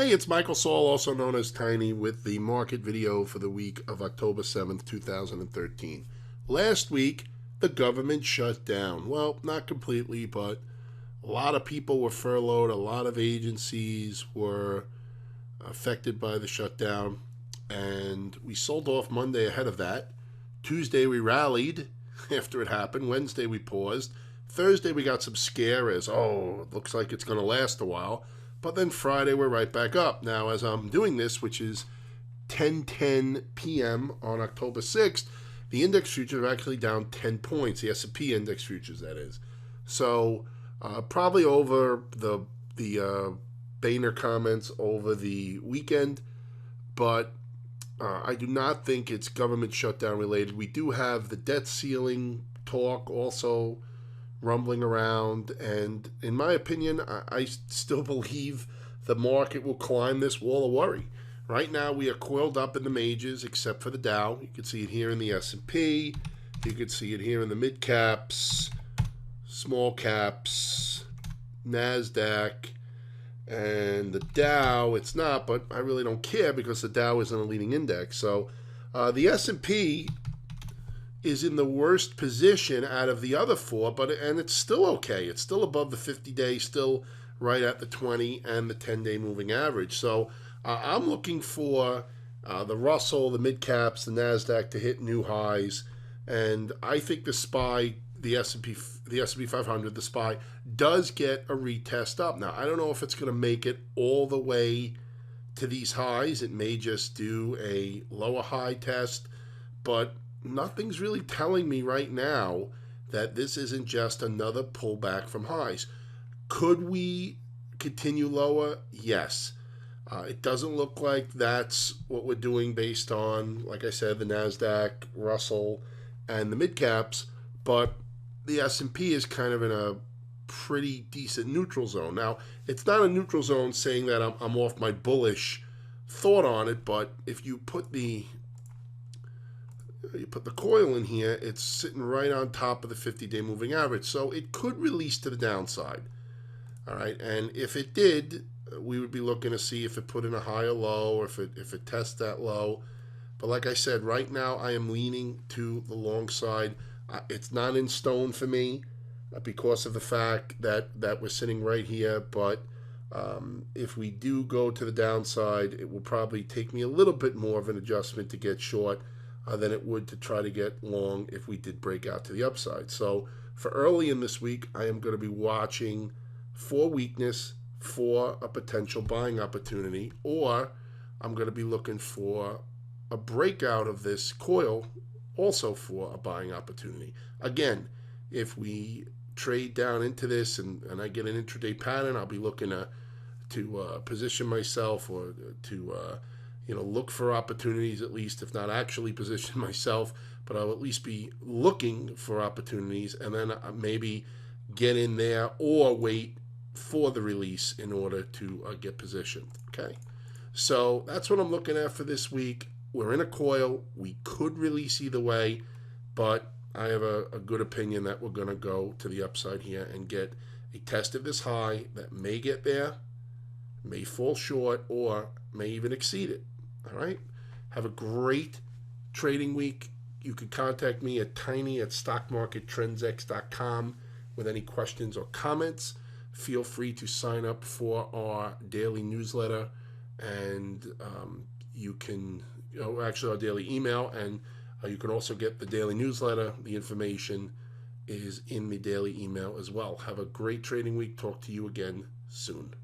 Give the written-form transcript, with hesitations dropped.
Hey, it's Michael Saul, also known as Tiny, with the market video for the week of October 7th, 2013. Last week, the government shut down. Well, not completely, but a lot of people were furloughed. A lot of agencies were affected by the shutdown. And we sold off Monday ahead of that. Tuesday, we rallied after it happened. Wednesday, we paused. Thursday, we got some scare as, it looks like it's going to last a while. But then Friday, we're right back up. Now, as I'm doing this, which is 10:10 p.m. on October 6th, the index futures are actually down 10 points, the S&P index futures, that is. So probably over the Boehner comments over the weekend, but I do not think it's government shutdown related. We do have the debt ceiling talk also rumbling around, and in my opinion, I still believe the market will climb this wall of worry. Right now, we are coiled up in the majors, except for the Dow. You can see it here in the S&P. You can see it here in the mid caps, small caps, NASDAQ, and the Dow. It's not, but I really don't care because the Dow isn't a leading index. So the S&P is in the worst position out of the other four, and it's still okay. It's still above the 50-day, still right at the 20 and the 10-day moving average. So I'm looking for the Russell, the mid caps, the Nasdaq to hit new highs, and I think the SPY, the S&P 500, the SPY does get a retest up. Now I don't know if it's going to make it all the way to these highs. It may just do a lower high test, but nothing's really telling me right now that this isn't just another pullback from highs. Could we continue lower? Yes. It doesn't look like that's what we're doing based on, like I said, the NASDAQ, Russell, and the mid caps, but the S&P is kind of in a pretty decent neutral zone. Now, it's not a neutral zone saying that I'm off my bullish thought on it, but if you put the coil in here, it's sitting right on top of the 50-day moving average. So it could release to the downside. All right. And if it did, we would be looking to see if it put in a higher low or if it tests that low. But like I said, right now I am leaning to the long side. It's not in stone for me because of the fact that we're sitting right here. But if we do go to the downside, it will probably take me a little bit more of an adjustment to get short than it would to try to get long if we did break out to the upside. So for early in this week, I am going to be watching for weakness for a potential buying opportunity, or I'm going to be looking for a breakout of this coil also for a buying opportunity. Again, if we trade down into this and I get an intraday pattern, I'll be looking to position myself or to look for opportunities, at least, if not actually position myself, but I'll at least be looking for opportunities and then maybe get in there or wait for the release in order to get positioned. Okay. So that's what I'm looking at for this week. We're in a coil. We could release either way, but I have a good opinion that we're going to go to the upside here and get a test of this high that may get there, may fall short, or may even exceed it. All right. Have a great trading week. You can contact me at tiny@stockmarkettrendsx.com with any questions or comments. Feel free to sign up for our daily newsletter, and you can, actually our daily email, and you can also get the daily newsletter. The information is in the daily email as well. Have a great trading week. Talk to you again soon.